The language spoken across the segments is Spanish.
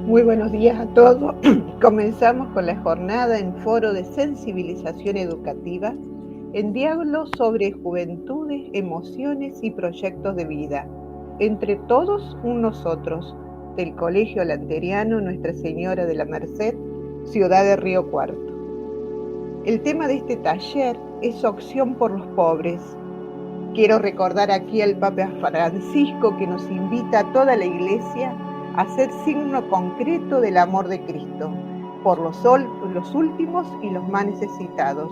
Muy buenos días a todos. Comenzamos con la jornada en foro de sensibilización educativa en diálogo sobre juventudes, emociones y proyectos de vida. Entre todos, un nosotros, del Colegio Lanteriano Nuestra Señora de la Merced, Ciudad de Río Cuarto. El tema de este taller es opción por los pobres. Quiero recordar aquí al Papa Francisco que nos invita a toda la Iglesia a ser signo concreto del amor de Cristo por los últimos y los más necesitados.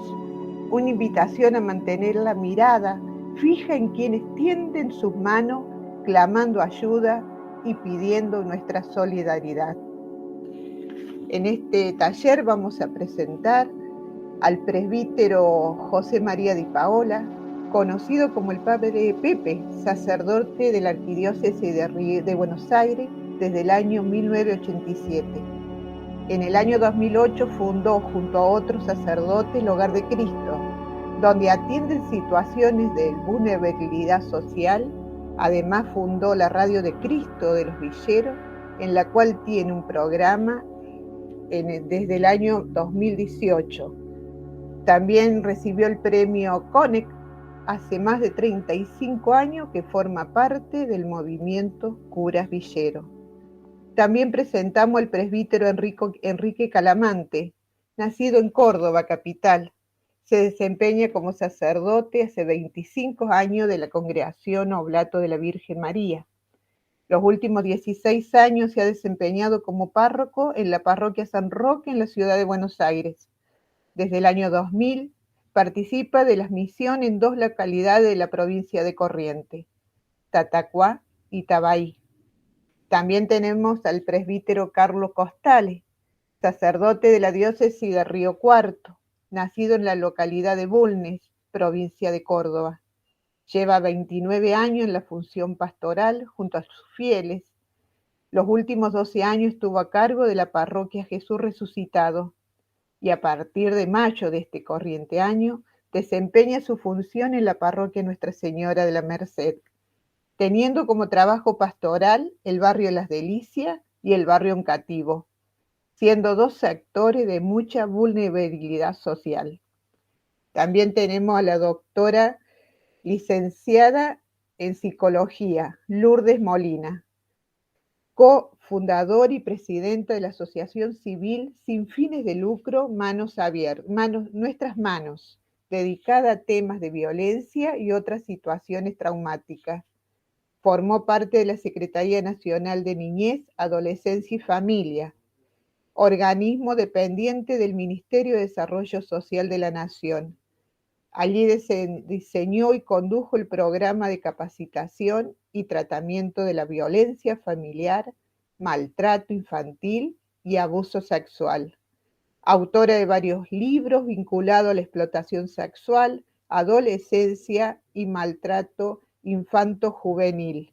Una invitación a mantener la mirada fija en quienes tienden sus manos, clamando ayuda y pidiendo nuestra solidaridad. En este taller vamos a presentar al presbítero José María Di Paola, conocido como el Padre Pepe, sacerdote de la Arquidiócesis de Buenos Aires desde el año 1987. En el año 2008 fundó, junto a otros sacerdotes, el Hogar de Cristo, donde atienden situaciones de vulnerabilidad social. Además fundó la Radio de Cristo de los Villeros, en la cual tiene un programa desde el año 2018. También recibió el premio CONEC hace más de 35 años que forma parte del movimiento Curas Villero. También presentamos al presbítero Enrique Calamante, nacido en Córdoba, capital. Se desempeña como sacerdote hace 25 años de la Congregación Oblato de la Virgen María. Los últimos 16 años se ha desempeñado como párroco en la parroquia San Roque en la ciudad de Buenos Aires. Desde el año 2000 participa de las misiones en 2 localidades de la provincia de Corrientes, Tatacuá y Tabay. También tenemos al presbítero Carlos Costales, sacerdote de la diócesis de Río Cuarto, nacido en la localidad de Bulnes, provincia de Córdoba. Lleva 29 años en la función pastoral junto a sus fieles. Los últimos 12 años estuvo a cargo de la parroquia Jesús Resucitado, y a partir de mayo de este corriente año desempeña su función en la parroquia Nuestra Señora de la Merced, teniendo como trabajo pastoral el barrio Las Delicias y el barrio Oncativo, siendo 2 sectores de mucha vulnerabilidad social. También tenemos a la doctora licenciada en Psicología, Lourdes Molina, cofundadora y presidenta de la Asociación Civil Sin Fines de Lucro Nuestras Manos, dedicada a temas de violencia y otras situaciones traumáticas. Formó parte de la Secretaría Nacional de Niñez, Adolescencia y Familia, organismo dependiente del Ministerio de Desarrollo Social de la Nación. Allí diseñó y condujo el programa de capacitación y tratamiento de la violencia familiar, maltrato infantil y abuso sexual. Autora de varios libros vinculados a la explotación sexual, adolescencia y maltrato infanto-juvenil.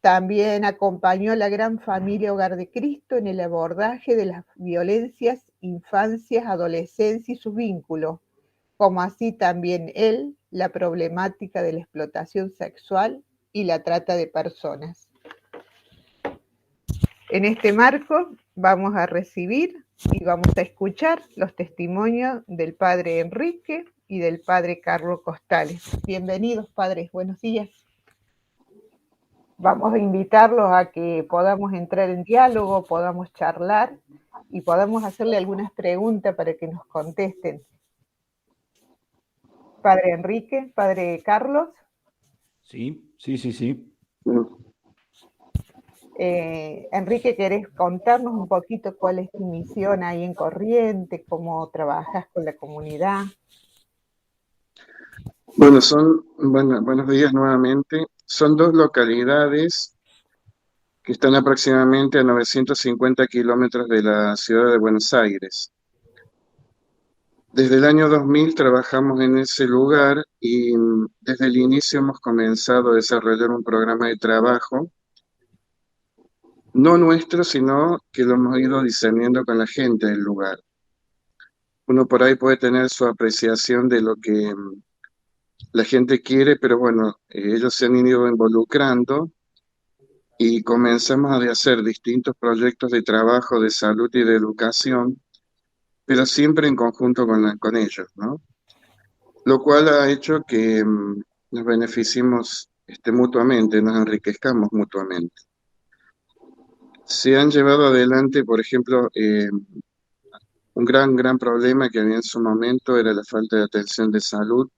También acompañó a la gran familia Hogar de Cristo en el abordaje de las violencias, infancias, adolescencia y sus vínculos, como así también él, la problemática de la explotación sexual y la trata de personas. En este marco vamos a recibir y vamos a escuchar los testimonios del padre Enrique y del padre Carlos Costales. Bienvenidos, padres, buenos días. Vamos a invitarlos a que podamos entrar en diálogo, podamos charlar y podamos hacerle algunas preguntas para que nos contesten. Padre Enrique, padre Carlos. Sí. Enrique, ¿querés contarnos un poquito cuál es tu misión ahí en Corrientes, cómo trabajas con la comunidad? Bueno, buenos días nuevamente. Son 2 localidades que están aproximadamente a 950 kilómetros de la ciudad de Buenos Aires. Desde el año 2000 trabajamos en ese lugar y desde el inicio hemos comenzado a desarrollar un programa de trabajo, no nuestro, sino que lo hemos ido diseñando con la gente del lugar. Uno por ahí puede tener su apreciación de lo que la gente quiere, pero bueno, ellos se han ido involucrando y comenzamos a hacer distintos proyectos de trabajo, de salud y de educación, pero siempre en conjunto con ellos, ¿no? Lo cual ha hecho que nos beneficiemos mutuamente, nos enriquezcamos mutuamente. Se han llevado adelante, por ejemplo, un gran problema que había en su momento era la falta de atención de salud,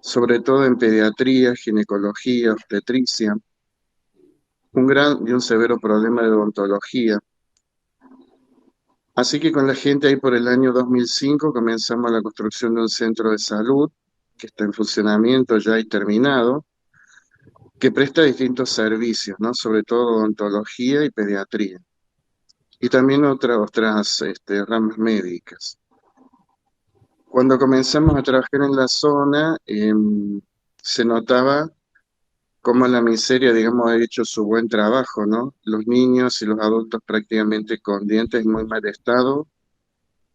sobre todo en pediatría, ginecología, obstetricia, un gran y un severo problema de odontología. Así que con la gente ahí por el año 2005 comenzamos la construcción de un centro de salud que está en funcionamiento ya y terminado, que presta distintos servicios, ¿no? Sobre todo odontología y pediatría, y también otras ramas médicas. Cuando comenzamos a trabajar en la zona, se notaba cómo la miseria, digamos, ha hecho su buen trabajo, ¿no? Los niños y los adultos prácticamente con dientes en muy mal estado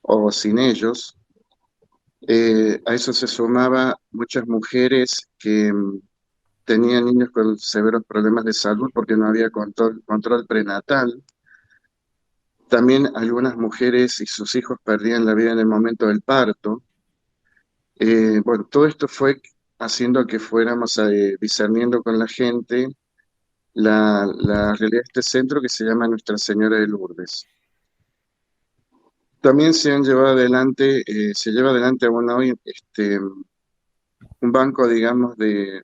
o sin ellos. A eso se sumaba muchas mujeres que tenían niños con severos problemas de salud porque no había control prenatal. También algunas mujeres y sus hijos perdían la vida en el momento del parto. Bueno, todo esto fue haciendo que fuéramos discerniendo con la gente la realidad de este centro que se llama Nuestra Señora de Lourdes. También se han llevado adelante, se lleva adelante aún hoy un banco, digamos, de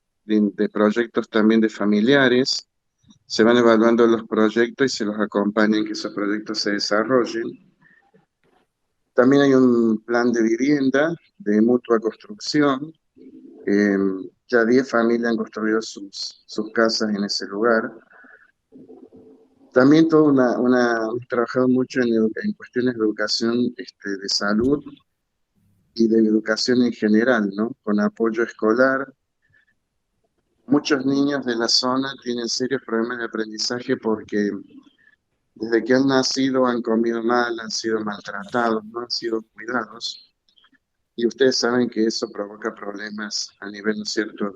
proyectos también de familiares. Se van evaluando los proyectos y se los acompaña en que esos proyectos se desarrollen. También hay un plan de vivienda de mutua construcción. Eh, ya 10 familias han construido sus casas en ese lugar. También hemos trabajado mucho en cuestiones de educación, de salud y de educación en general, ¿no? Con apoyo escolar. Muchos niños de la zona tienen serios problemas de aprendizaje porque desde que han nacido han comido mal, han sido maltratados, no han sido cuidados. Y ustedes saben que eso provoca problemas a nivel, ¿no es cierto?,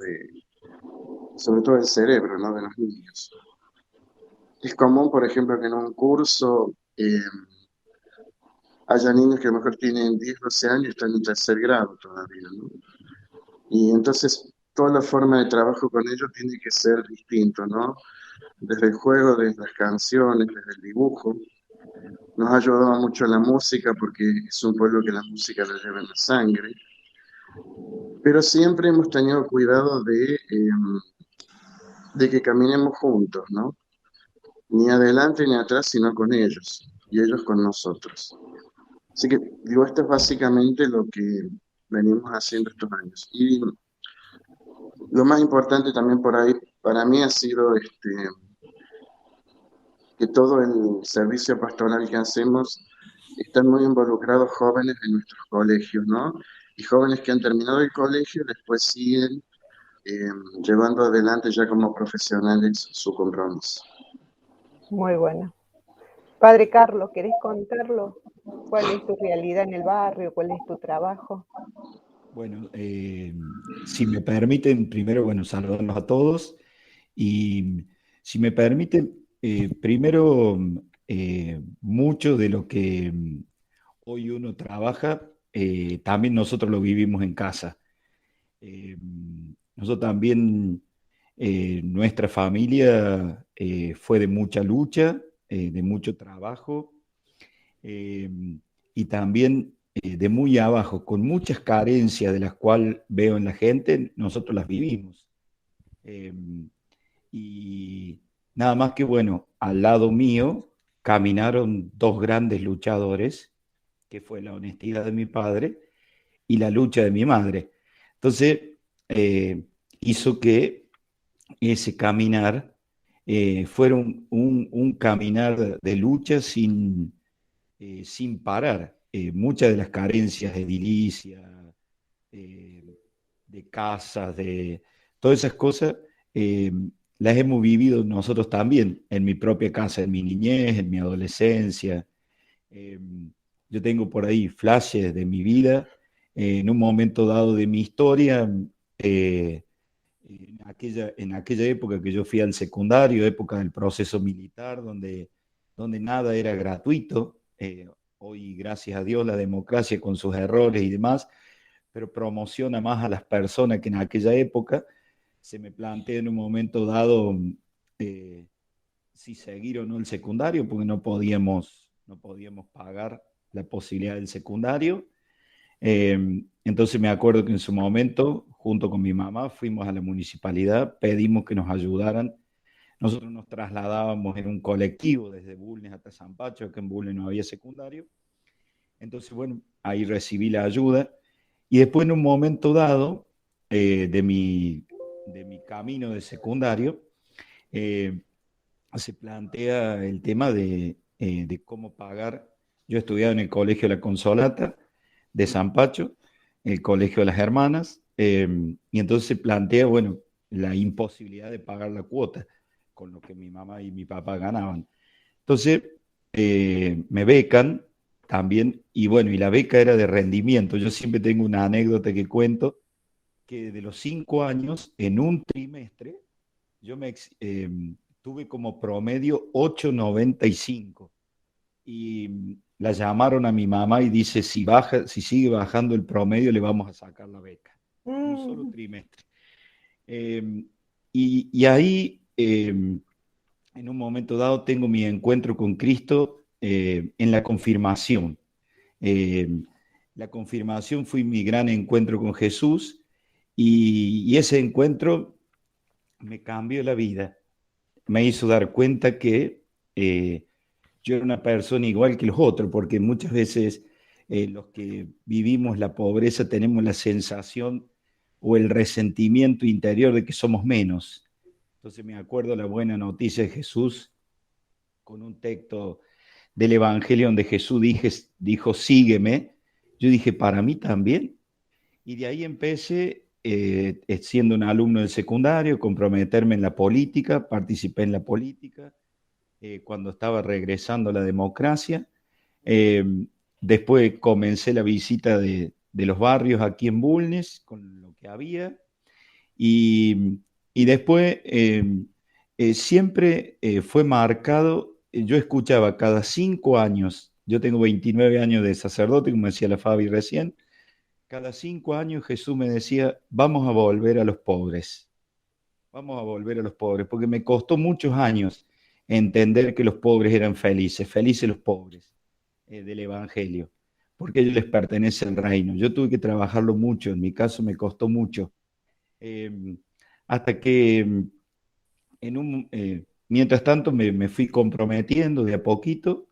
sobre todo del cerebro, ¿no?, de los niños. Es común, por ejemplo, que en un curso haya niños que a lo mejor tienen 10, 12 años y están en tercer grado todavía, ¿no? Y entonces toda la forma de trabajo con ellos tiene que ser distinto, ¿no? Desde el juego, desde las canciones, desde el dibujo. Nos ha ayudado mucho la música porque es un pueblo que la música la lleva en la sangre. Pero siempre hemos tenido cuidado de que caminemos juntos, ¿no? Ni adelante ni atrás, sino con ellos, y ellos con nosotros. Así que, digo, esto es básicamente lo que venimos haciendo estos años. Y lo más importante también por ahí, para mí ha sido que todo el servicio pastoral que hacemos están muy involucrados jóvenes de nuestros colegios, ¿no? Y jóvenes que han terminado el colegio después siguen eh, llevando adelante ya como profesionales su compromiso. Muy bueno. Padre Carlos, ¿querés contarlo? ¿Cuál es tu realidad en el barrio? ¿Cuál es tu trabajo? Bueno, si me permiten, primero, bueno, saludarlos a todos y si me permiten, primero, mucho de lo que hoy uno trabaja, también nosotros lo vivimos en casa. Eh, Nosotros también, nuestra familia fue de mucha lucha, de mucho trabajo eh, y también de muy abajo, con muchas carencias de las cuales veo en la gente, nosotros las vivimos. Eh, y nada más que bueno, al lado mío caminaron dos grandes luchadores, que fue la honestidad de mi padre y la lucha de mi madre. Entonces, hizo que ese caminar fuera un caminar de lucha sin parar. Muchas de las carencias de edilicia, eh, de casas, de todas esas cosas, eh, las hemos vivido nosotros también, en mi propia casa, en mi niñez, en mi adolescencia. Eh, yo tengo por ahí flashes de mi vida, en un momento dado de mi historia. eh, en aquella época que yo fui al secundario, época del proceso militar, donde nada era gratuito. Hoy, gracias a Dios, la democracia con sus errores y demás, pero promociona más a las personas que en aquella época. Se me plantea en un momento dado eh, si seguir o no el secundario, porque no podíamos pagar la posibilidad del secundario. Entonces me acuerdo que en su momento, junto con mi mamá, fuimos a la municipalidad, pedimos que nos ayudaran. Nosotros nos trasladábamos en un colectivo desde Bulnes hasta San Pacho, que en Bulnes no había secundario. Entonces, bueno, ahí recibí la ayuda. Y después en un momento dado de mi camino de secundario, eh, se plantea el tema de cómo pagar. Yo estudiaba en el Colegio La Consolata de San Pacho, el Colegio de las Hermanas, y entonces se plantea, bueno, la imposibilidad de pagar la cuota con lo que mi mamá y mi papá ganaban. Entonces, me becan también, y bueno, y la beca era de rendimiento. Yo siempre tengo una anécdota que cuento, que de los 5 años, en un trimestre, yo tuve como promedio 8,95 y la llamaron a mi mamá y dice, si sigue bajando el promedio, le vamos a sacar la beca. Un solo trimestre. Eh, y ahí, en un momento dado, tengo mi encuentro con Cristo en la confirmación. Eh, la confirmación fue mi gran encuentro con Jesús y ese encuentro me cambió la vida. Me hizo dar cuenta que yo era una persona igual que los otros, porque muchas veces los que vivimos la pobreza tenemos la sensación o el resentimiento interior de que somos menos. Entonces me acuerdo la buena noticia de Jesús con un texto del Evangelio donde Jesús dijo, sígueme. Yo dije, para mí también. Y de ahí empecé, siendo un alumno del secundario, comprometerme en la política, participé en la política cuando estaba regresando a la democracia. Eh, Después comencé la visita de los barrios aquí en Bulnes, con lo que había, y después siempre fue marcado. Yo escuchaba cada 5 años, yo tengo 29 años de sacerdote, como decía la Fabi recién, cada 5 años Jesús me decía, vamos a volver a los pobres, vamos a volver a los pobres, porque me costó muchos años entender que los pobres eran felices, felices los pobres del Evangelio, porque a ellos les pertenece el reino. Yo tuve que trabajarlo mucho, en mi caso me costó mucho, eh, hasta que mientras tanto me fui comprometiendo de a poquito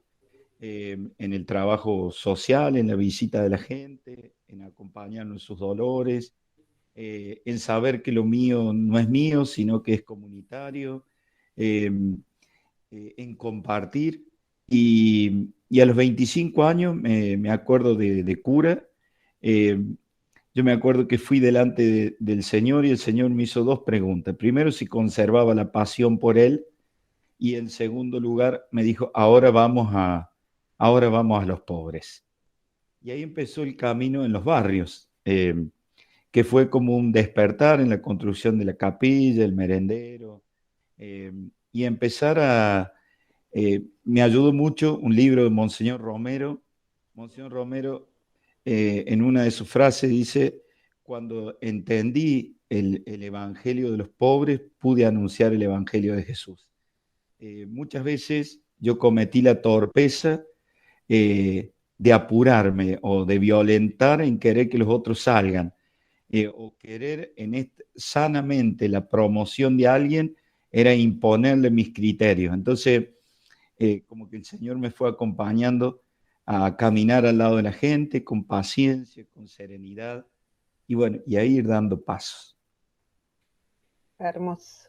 en el trabajo social, en la visita de la gente, en acompañarnos en sus dolores, en saber que lo mío no es mío, sino que es comunitario, eh, en compartir. Y a los 25 años me acuerdo de cura. eh, yo me acuerdo que fui delante del Señor y el Señor me hizo dos preguntas. Primero, si conservaba la pasión por Él, y en segundo lugar me dijo, ahora vamos a los pobres. Y ahí empezó el camino en los barrios, que fue como un despertar en la construcción de la capilla, el merendero, eh, y empezar me ayudó mucho un libro de Monseñor Romero. Monseñor Romero, en una de sus frases dice, cuando entendí el Evangelio de los pobres, pude anunciar el Evangelio de Jesús. Muchas veces yo cometí la torpeza de apurarme o de violentar en querer que los otros salgan, o querer sanamente la promoción de alguien era imponerle mis criterios. Entonces, como que el Señor me fue acompañando a caminar al lado de la gente con paciencia, con serenidad, y bueno, y a ir dando pasos. Hermoso.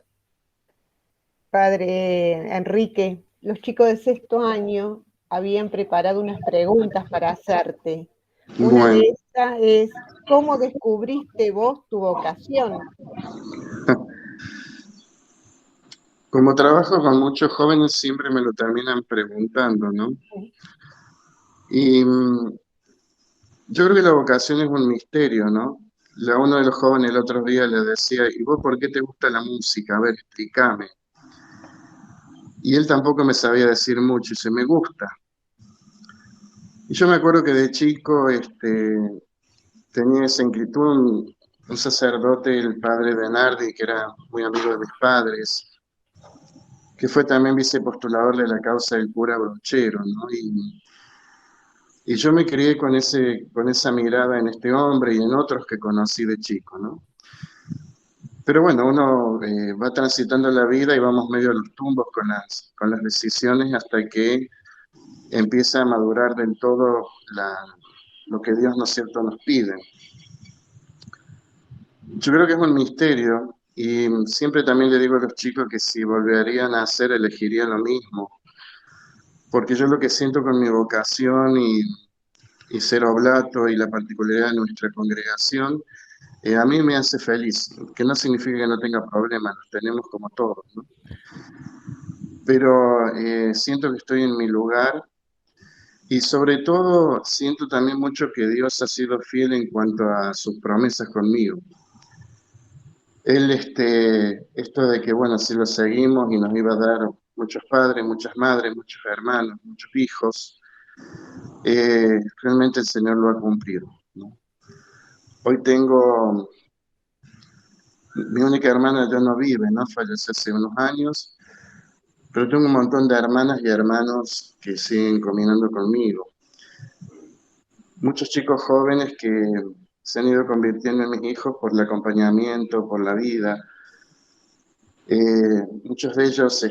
Padre Enrique, los chicos de sexto año habían preparado unas preguntas para hacerte. Una de esas es, ¿cómo descubriste vos tu vocación? Como trabajo con muchos jóvenes, siempre me lo terminan preguntando, ¿no? Y yo creo que la vocación es un misterio, ¿no? a uno de los jóvenes el otro día le decía, ¿y vos por qué te gusta la música? A ver, explícame. Y él tampoco me sabía decir mucho, y dice, me gusta. Y yo me acuerdo que de chico tenía esa inquietud, un sacerdote, el padre de Nardi, que era muy amigo de mis padres, que fue también vicepostulador de la causa del cura Brochero, ¿no? Y yo me crié con esa mirada en este hombre y en otros que conocí de chico, ¿no? Pero bueno, uno va transitando la vida y vamos medio a los tumbos con las decisiones hasta que empieza a madurar del todo lo que Dios, ¿no es cierto?, nos pide. Yo creo que es un misterio y siempre también le digo a los chicos que si volverían a hacer, elegirían lo mismo, porque yo lo que siento con mi vocación y ser oblato y la particularidad de nuestra congregación, a mí me hace feliz, que no significa que no tenga problemas, los tenemos como todos, ¿no? Pero siento que estoy en mi lugar y sobre todo siento también mucho que Dios ha sido fiel en cuanto a sus promesas conmigo. Él, esto de que, bueno, si lo seguimos y nos iba a dar muchos padres, muchas madres, muchos hermanos, muchos hijos, realmente el Señor lo ha cumplido, ¿no? Hoy tengo, mi única hermana ya no vive, ¿no? Falleció hace unos años, pero tengo un montón de hermanas y hermanos que siguen caminando conmigo. Muchos chicos jóvenes que se han ido convirtiendo en mis hijos por el acompañamiento, por la vida. Muchos de ellos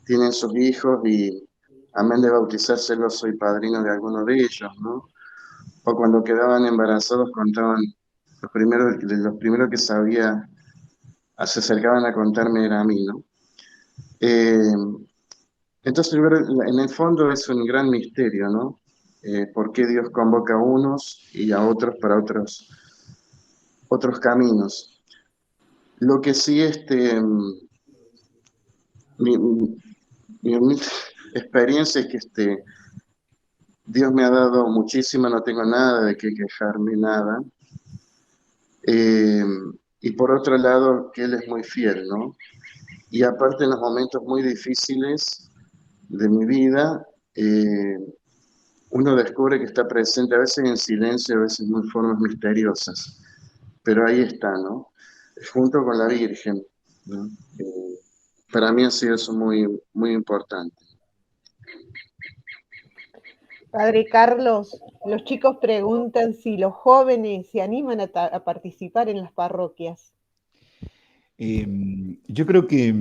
tienen sus hijos y amén de bautizárselos soy padrino de alguno de ellos, ¿no? O cuando quedaban embarazados contaban, los primeros que sabía, se acercaban a contarme era a mí, ¿no? Eh, entonces, yo creo que en el fondo es un gran misterio, ¿no? ¿Por qué Dios convoca a unos y a otros para otros caminos? Lo que sí, mi, mi humilde experiencia es que Dios me ha dado muchísimo, no tengo nada de qué quejarme, nada. Eh, y por otro lado, que Él es muy fiel, ¿no? Y aparte en los momentos muy difíciles de mi vida, uno descubre que está presente, a veces en silencio, a veces en muy formas misteriosas, pero ahí está, ¿no? Junto con la Virgen, ¿no? Para mí ha sido eso muy, muy importante. Padre Carlos, los chicos preguntan si los jóvenes se animan a participar en las parroquias. Yo creo que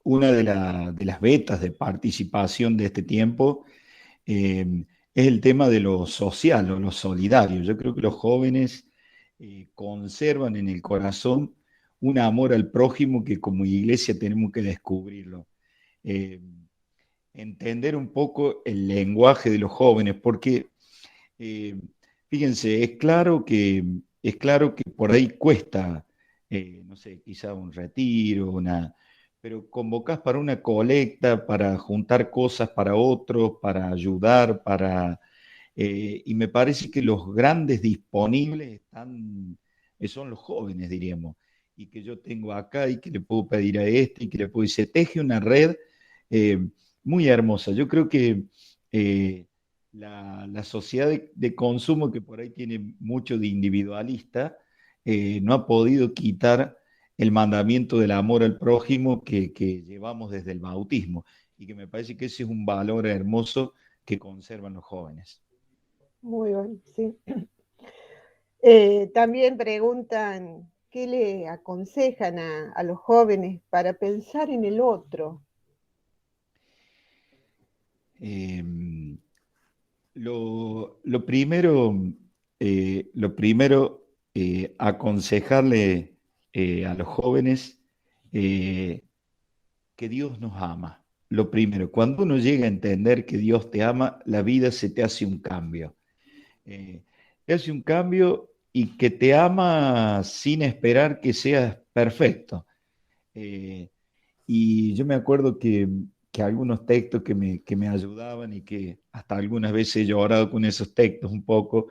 una de las vetas de participación de este tiempo es el tema de lo social o lo solidario. Yo creo que los jóvenes conservan en el corazón un amor al prójimo que como iglesia tenemos que descubrirlo. Eh, Entender un poco el lenguaje de los jóvenes, porque eh, fíjense, es claro que por ahí cuesta, no sé, quizá un retiro, pero convocás para una colecta, para juntar cosas para otros, para ayudar, y me parece que los grandes disponibles son los jóvenes, diríamos, y que yo tengo acá y que le puedo pedir a este y que le puedo, y se teje una red eh, muy hermosa. Yo creo que la sociedad de consumo que por ahí tiene mucho de individualista, no ha podido quitar el mandamiento del amor al prójimo que llevamos desde el bautismo y que me parece que ese es un valor hermoso que conservan los jóvenes. Muy bien, sí. También preguntan qué le aconsejan a los jóvenes para pensar en el otro. Eh, lo primero, aconsejarle a los jóvenes que Dios nos ama. Lo primero, cuando uno llega a entender que Dios te ama, la vida se te hace un cambio. Te hace un cambio y que te ama sin esperar que seas perfecto. Eh, y yo me acuerdo que algunos textos que me ayudaban y que hasta algunas veces he llorado con esos textos un poco,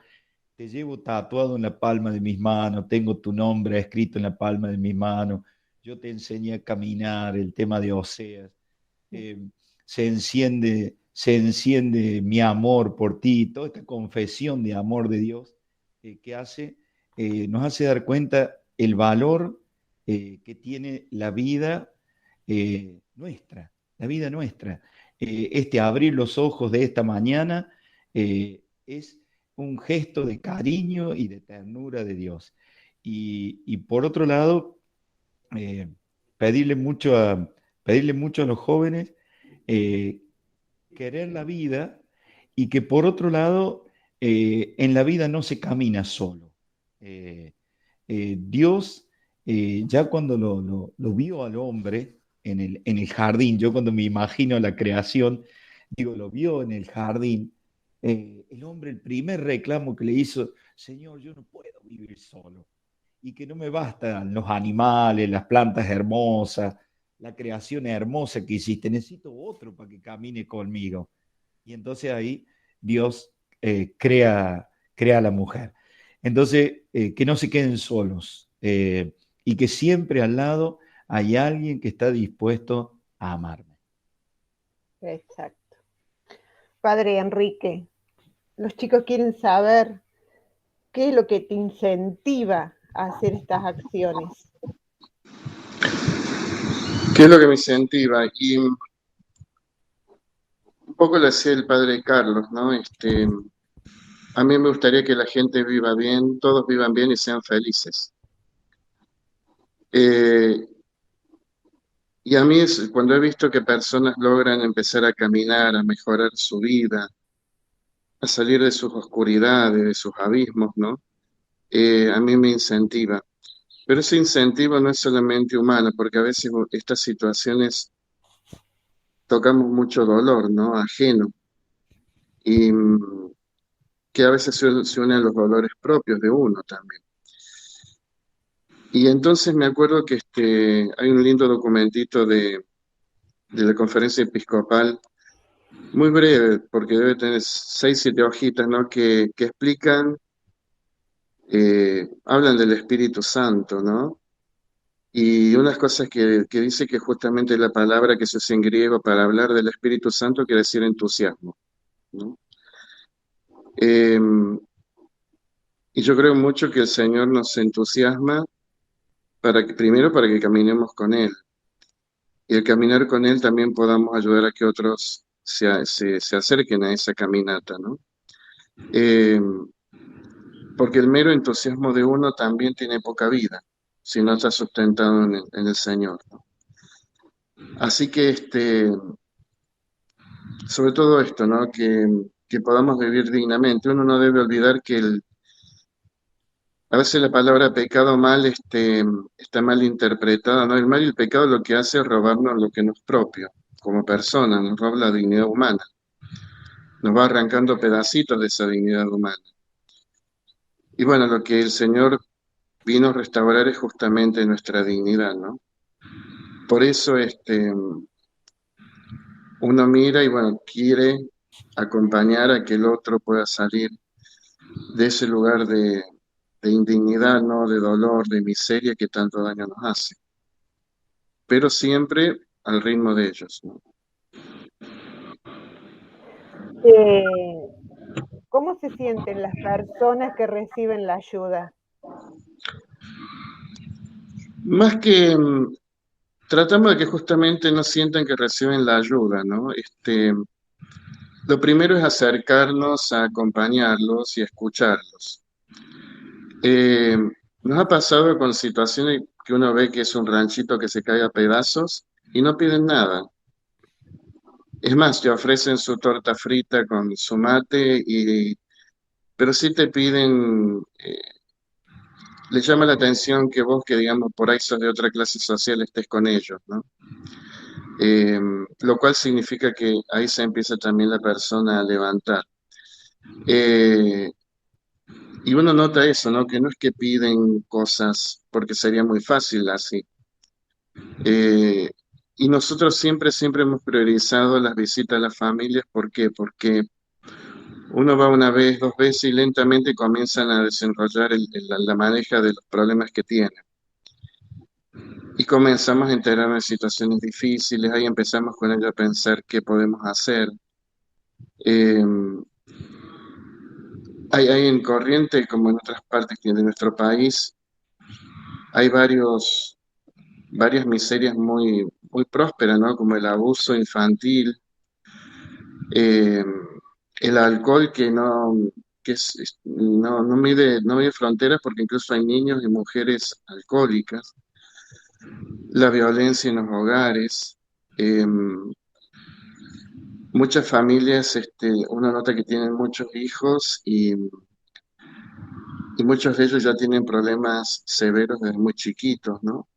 te llevo tatuado en la palma de mis manos, tengo tu nombre escrito en la palma de mis manos, yo te enseñé a caminar, el tema de Oseas, eh, se enciende mi amor por ti, toda esta confesión de amor de Dios que nos hace dar cuenta el valor que tiene la vida nuestra. Este abrir los ojos de esta mañana es un gesto de cariño y de ternura de Dios. Y por otro lado, eh, pedirle mucho pedirle mucho a los jóvenes eh, querer la vida y que por otro lado, en la vida no se camina solo. Eh, Dios, ya cuando lo vio al hombre en el jardín, yo cuando me imagino la creación, digo, lo vio en el jardín, el hombre, el primer reclamo que le hizo, Señor, yo no puedo vivir solo y que no me bastan los animales, las plantas hermosas, la creación hermosa que hiciste, necesito otro para que camine conmigo. Y entonces ahí Dios crea a la mujer. Entonces, que no se queden solos y que siempre al lado hay alguien que está dispuesto a amarme. Exacto. Padre Enrique, los chicos quieren saber qué es lo que te incentiva a hacer estas acciones. ¿Qué es lo que me incentiva? Y un poco lo decía el padre Carlos, ¿no? A mí me gustaría que la gente viva bien, todos vivan bien y sean felices. Eh, y a mí cuando he visto que personas logran empezar a caminar, a mejorar su vida, a salir de sus oscuridades, de sus abismos, ¿no? A mí me incentiva. Pero ese incentivo no es solamente humano, porque a veces estas situaciones tocamos mucho dolor, ¿no? Ajeno. Y que a veces se unen los dolores propios de uno también. Y entonces me acuerdo que hay un lindo documentito de la conferencia episcopal, muy breve, porque debe tener 6, 7 hojitas, ¿no? Que explican, hablan del Espíritu Santo, ¿no? Y unas cosas que dice que justamente la palabra que se usa en griego para hablar del Espíritu Santo quiere decir entusiasmo, ¿no? Eh, y yo creo mucho que el Señor nos entusiasma primero para que caminemos con Él. Y al caminar con Él también podamos ayudar a que otros se acerquen a esa caminata, ¿no? Eh, porque el mero entusiasmo de uno también tiene poca vida, si no está sustentado en el Señor, ¿no? Así que sobre todo esto, ¿no? Que podamos vivir dignamente. Uno no debe olvidar que a veces la palabra pecado mal está mal interpretada, ¿no? El mal y el pecado lo que hace es robarnos lo que nos es propio, como persona, nos roba la dignidad humana, nos va arrancando pedacitos de esa dignidad humana. Y bueno, lo que el Señor vino a restaurar es justamente nuestra dignidad, ¿no? Por eso uno mira y bueno, quiere acompañar a que el otro pueda salir de ese lugar de indignidad, ¿no? De dolor, de miseria que tanto daño nos hace. Pero siempre al ritmo de ellos, ¿no? ¿Cómo se sienten las personas que reciben la ayuda? Más que tratamos de que justamente no sientan que reciben la ayuda, ¿no? Lo primero es acercarnos a acompañarlos y escucharlos. Eh, Nos ha pasado con situaciones que uno ve que es un ranchito que se cae a pedazos y no piden nada. Es más, te ofrecen su torta frita con su mate, pero sí te piden, les llama la atención que vos, que digamos por ahí sos de otra clase social, estés con ellos, ¿no? Lo cual significa que ahí se empieza también la persona a levantar. Eh, y uno nota eso, ¿no? Que no es que piden cosas porque sería muy fácil así. Eh, y nosotros siempre hemos priorizado las visitas a las familias. ¿Por qué? Porque Uno va una vez, dos veces y lentamente comienzan a desenrollar la maneja de los problemas que tienen. Y comenzamos a enterarnos de situaciones difíciles, ahí empezamos con ello a pensar qué podemos hacer. Eh, hay en Corrientes, como en otras partes de nuestro país, hay varias miserias muy prósperas, ¿no? Como el abuso infantil, eh, el alcohol no mide fronteras porque incluso hay niños y mujeres alcohólicas, la violencia en los hogares, eh, muchas familias, uno nota que tienen muchos hijos y muchos de ellos ya tienen problemas severos desde muy chiquitos, ¿no?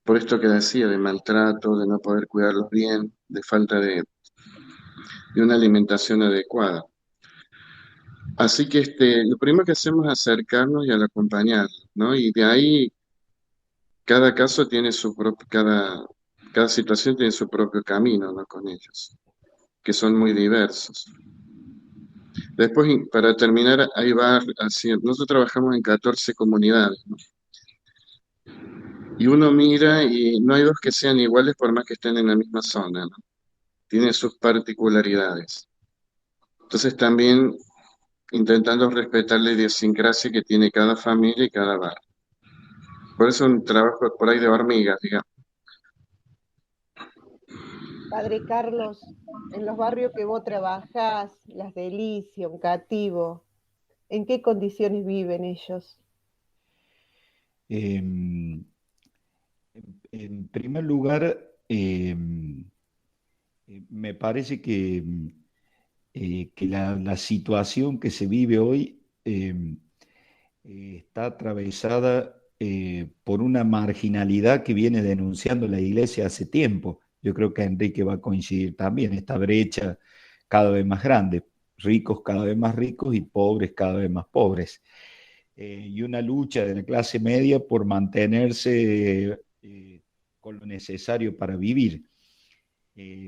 Por esto que decía, de maltrato, de no poder cuidarlos bien, de falta de una alimentación adecuada. Así que lo primero que hacemos es acercarnos y al acompañarlos, ¿no? Y de ahí cada caso tiene cada situación tiene su propio camino, ¿no? Con ellos, que son muy diversos. Después, para terminar, ahí va haciendo, nosotros trabajamos en 14 comunidades, ¿no? Y uno mira y no hay dos que sean iguales por más que estén en la misma zona, ¿no? Tienen sus particularidades. Entonces también intentando respetar la idiosincrasia que tiene cada familia y cada barrio. Por eso un trabajo por ahí de hormigas, digamos. Padre Carlos, en los barrios que vos trabajás, Las Delicias, Un Cativo, ¿en qué condiciones viven ellos? Em, en primer lugar, me parece que la situación que se vive hoy está atravesada por una marginalidad que viene denunciando la Iglesia hace tiempo. Yo creo que Enrique va a coincidir también, esta brecha cada vez más grande, ricos cada vez más ricos y pobres cada vez más pobres. Y una lucha de la clase media por mantenerse con lo necesario para vivir.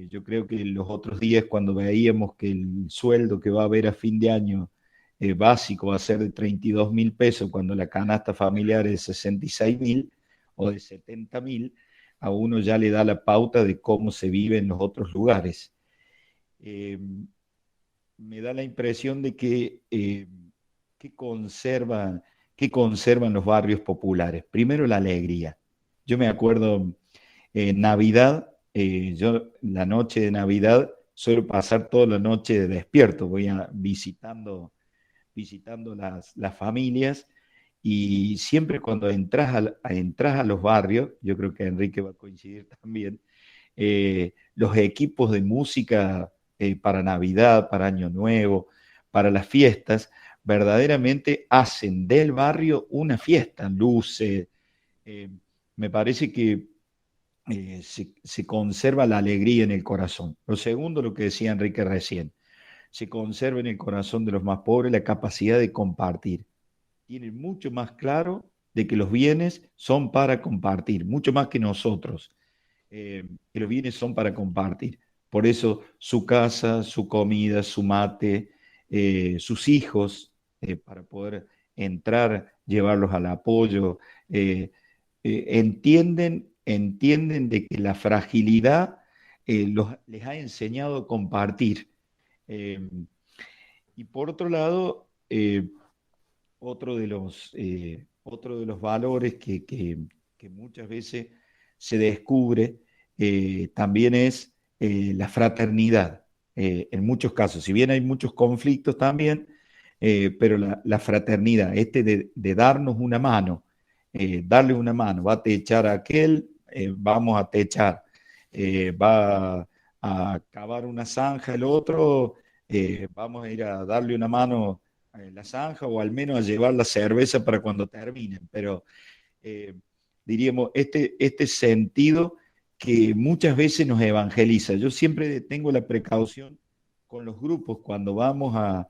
Yo creo que los otros días cuando veíamos que el sueldo que va a haber a fin de año básico va a ser de 32.000 pesos, cuando la canasta familiar es 66.000 o de 70.000, a uno ya le da la pauta de cómo se vive en los otros lugares. Eh, Me da la impresión de que conservan, que conservan los barrios populares. Primero, la alegría. Yo me acuerdo en Navidad, yo la noche de Navidad suelo pasar toda la noche despierto, visitando las familias, y siempre cuando entras a los barrios, yo creo que Enrique va a coincidir también, los equipos de música para Navidad, para Año Nuevo, para las fiestas, verdaderamente hacen del barrio una fiesta, luces. eh, Me parece que se conserva la alegría en el corazón. Lo segundo, lo que decía Enrique recién, se conserva en el corazón de los más pobres la capacidad de compartir. Tienen mucho más claro de que los bienes son para compartir, mucho más que nosotros, que los bienes son para compartir. Por eso su casa, su comida, su mate, sus hijos, para poder entrar, llevarlos al apoyo, entienden de que la fragilidad les ha enseñado a compartir. Eh, y por otro lado, otro de los valores que muchas veces se descubre también es la fraternidad. En muchos casos, si bien hay muchos conflictos también, pero la fraternidad, de darnos una mano, darle una mano, va a techar a aquel, vamos a techar, va a cavar una zanja el otro, vamos a ir a darle una mano a la zanja o al menos a llevar la cerveza para cuando terminen, pero eh, diríamos, este sentido que muchas veces nos evangeliza. Yo siempre tengo la precaución con los grupos cuando vamos a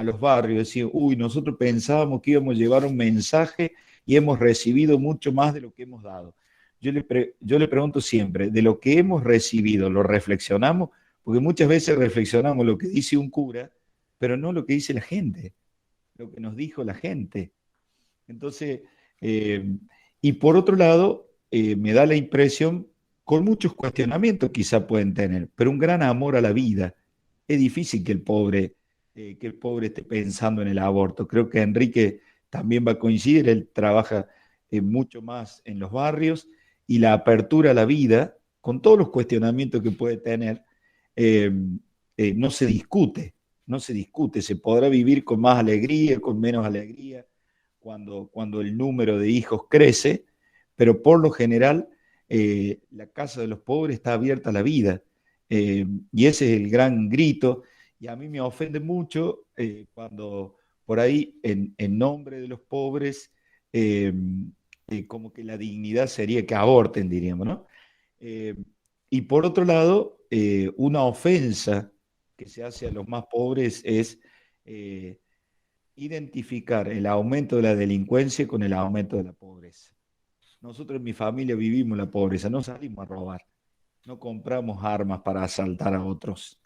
los barrios, decir, uy, nosotros pensábamos que íbamos a llevar un mensaje y hemos recibido mucho más de lo que hemos dado. Yo le pregunto siempre, de lo que hemos recibido, ¿lo reflexionamos? Porque muchas veces reflexionamos lo que dice un cura, pero no lo que dice la gente, lo que nos dijo la gente. Entonces, y por otro lado, me da la impresión, con muchos cuestionamientos quizá pueden tener, pero un gran amor a la vida. Es difícil que el pobre esté pensando en el aborto. Creo que Enrique también va a coincidir, él trabaja mucho más en los barrios y la apertura a la vida, con todos los cuestionamientos que puede tener, eh, no se discute, no se discute, se podrá vivir con más alegría, con menos alegría, cuando el número de hijos crece, pero por lo general la casa de los pobres está abierta a la vida. Y ese es el gran grito, y a mí me ofende mucho cuando por ahí en nombre de los pobres, eh, como que la dignidad sería que aborten, diríamos, ¿no? Eh, y por otro lado, una ofensa que se hace a los más pobres es eh, identificar el aumento de la delincuencia con el aumento de la pobreza. Nosotros en mi familia vivimos la pobreza, no salimos a robar, no compramos armas para asaltar a otros,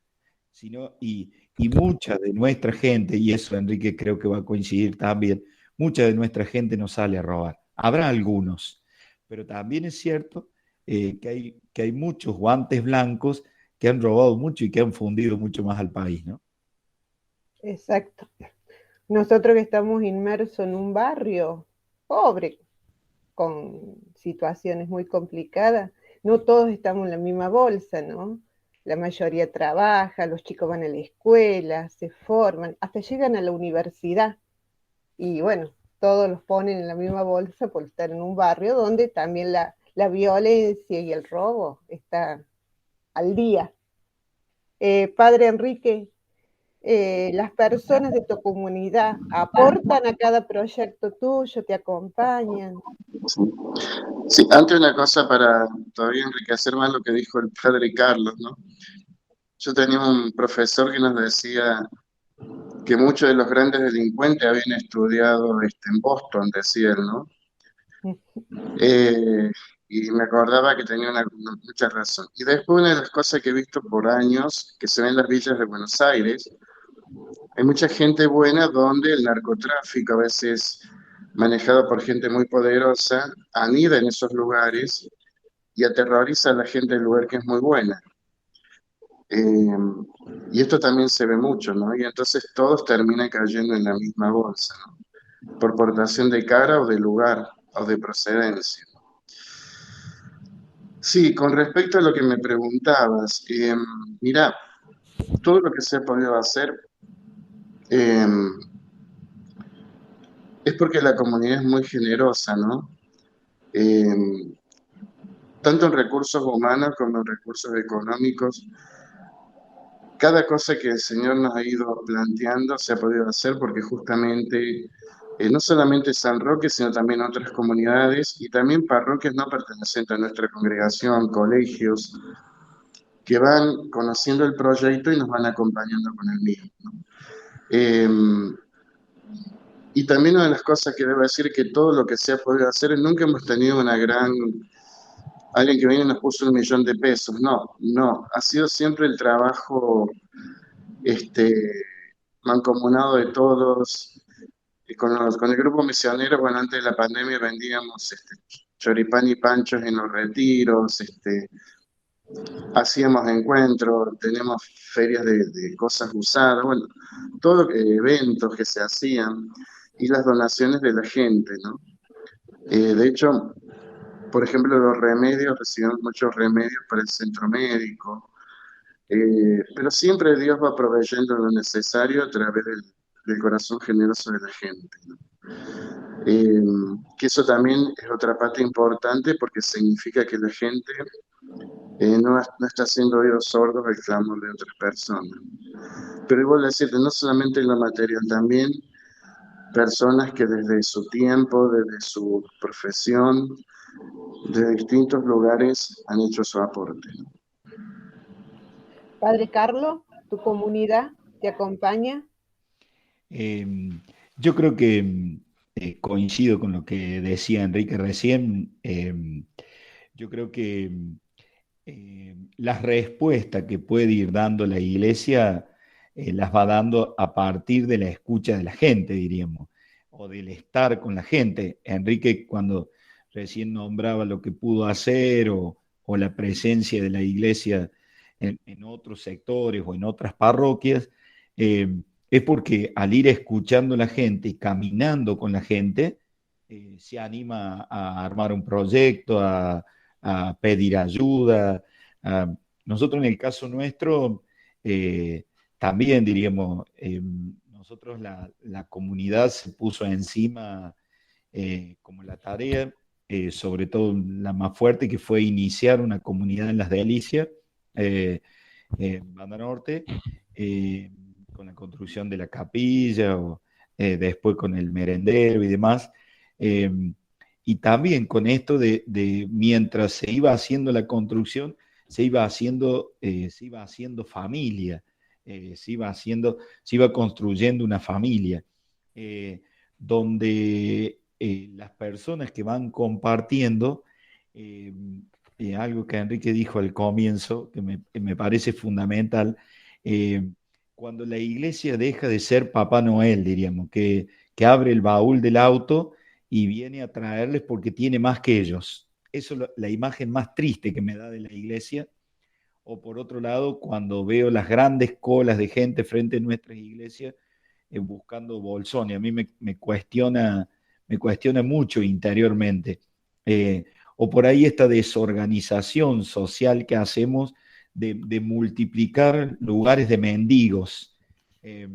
sino, y mucha de nuestra gente, y eso Enrique creo que va a coincidir también, mucha de nuestra gente no sale a robar. Habrá algunos, pero también es cierto que hay muchos guantes blancos que han robado mucho y que han fundido mucho más al país, ¿no? Exacto. Nosotros que estamos inmersos en un barrio pobre, con situaciones muy complicadas, no todos estamos en la misma bolsa, ¿no? La mayoría trabaja, los chicos van a la escuela, se forman, hasta llegan a la universidad. Y bueno, todos los ponen en la misma bolsa por estar en un barrio donde también la violencia y el robo está al día. Padre Enrique, las personas de tu comunidad aportan a cada proyecto tuyo, te acompañan. Sí. Sí, antes una cosa para todavía enriquecer más lo que dijo el padre Carlos, ¿no? Yo tenía un profesor que nos decía que muchos de los grandes delincuentes habían estudiado en Boston, decía él, ¿no? Eh, y me acordaba que tenía mucha razón. Y después una de las cosas que he visto por años, que se ven en las villas de Buenos Aires, hay mucha gente buena donde el narcotráfico, a veces manejado por gente muy poderosa, anida en esos lugares y aterroriza a la gente del lugar que es muy buena. Eh, y esto también se ve mucho, ¿no? Y entonces todos terminan cayendo en la misma bolsa, ¿no? Por portación de cara o de lugar o de procedencia. Sí, con respecto a lo que me preguntabas, mira, todo lo que se ha podido hacer eh, es porque la comunidad es muy generosa, ¿no? Eh, Tanto en recursos humanos como en recursos económicos. Cada cosa que el Señor nos ha ido planteando se ha podido hacer porque justamente no solamente San Roque, sino también otras comunidades y también parroquias no pertenecientes a nuestra congregación, colegios, que van conociendo el proyecto y nos van acompañando con el mismo, ¿no? Eh, y también una de las cosas que debo decir es que todo lo que se ha podido hacer, nunca hemos tenido alguien que viene y nos puso 1 millón de pesos, no, no, ha sido siempre el trabajo este, mancomunado de todos, y con el grupo misionero. Bueno, antes de la pandemia vendíamos choripán y panchos en los retiros, hacíamos encuentros, tenemos ferias de cosas usadas, bueno, todo eventos que se hacían y las donaciones de la gente, ¿no? De hecho, por ejemplo, los remedios, recibimos muchos remedios para el centro médico, pero siempre Dios va proveyendo lo necesario a través del corazón generoso de la gente, ¿no? Eh, que eso también es otra parte importante porque significa que la gente no está haciendo oídos sordos al clamor de otras personas. Pero igual decirte, no solamente en lo material, también personas que desde su tiempo, desde su profesión, de distintos lugares han hecho su aporte. Padre Carlos, ¿tu comunidad te acompaña? Eh, yo creo que coincido con lo que decía Enrique recién. Yo creo que la respuesta que puede ir dando la iglesia las va dando a partir de la escucha de la gente, diríamos, o del estar con la gente. Enrique, cuando recién nombraba lo que pudo hacer o la presencia de la iglesia en otros sectores o en otras parroquias, es porque al ir escuchando a la gente y caminando con la gente, se anima a armar un proyecto, a pedir ayuda. Nosotros en el caso nuestro, también diríamos, nosotros la comunidad se puso encima como la tarea, sobre todo la más fuerte, que fue iniciar una comunidad en Las Delicias, eh, en Banda Norte, eh, con la construcción de la capilla, o después con el merendero y demás. Eh, y también con esto de mientras se iba haciendo la construcción, se iba haciendo familia, se iba construyendo una familia, donde las personas que van compartiendo, eh, algo que Enrique dijo al comienzo, que me parece fundamental, eh, cuando la iglesia deja de ser Papá Noel, diríamos, que abre el baúl del auto y viene a traerles porque tiene más que ellos. Eso es la imagen más triste que me da de la iglesia. O por otro lado, cuando veo las grandes colas de gente frente a nuestras iglesias buscando bolsones, a mí me cuestiona mucho interiormente. O por ahí esta desorganización social que hacemos de multiplicar lugares de mendigos. Eh,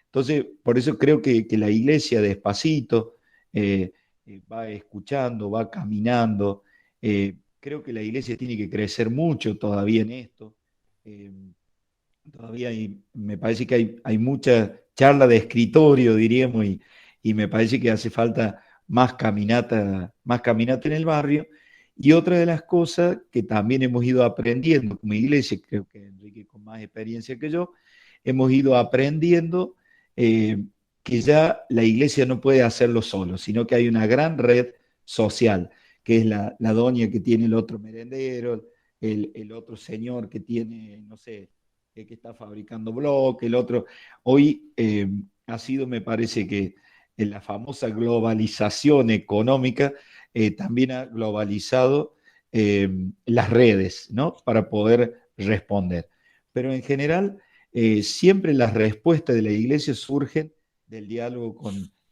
entonces, por eso creo que la iglesia despacito va escuchando, va caminando. Creo que la iglesia tiene que crecer mucho todavía en esto. Eh, Todavía me parece que hay mucha charla de escritorio, diríamos, y me parece que hace falta más caminata en el barrio. Y otra de las cosas que también hemos ido aprendiendo como iglesia, creo que Enrique con más experiencia que yo, hemos ido aprendiendo eh, que ya la iglesia no puede hacerlo solo, sino que hay una gran red social, que es la doña que tiene el otro merendero, el otro señor que tiene, no sé, que está fabricando bloques, el otro. Hoy ha sido, me parece que en la famosa globalización económica también ha globalizado las redes, ¿no? Para poder responder. Pero en general, siempre las respuestas de la iglesia surgen del diálogo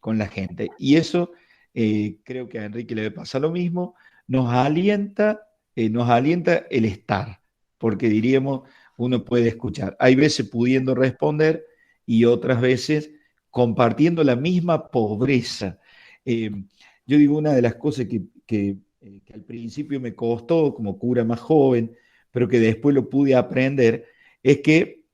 con la gente. Y eso creo que a Enrique le pasa lo mismo, nos alienta el estar, porque diríamos, uno puede escuchar. Hay veces pudiendo responder y otras veces compartiendo la misma pobreza. Eh, yo digo, una de las cosas que al principio me costó como cura más joven, pero que después lo pude aprender, es que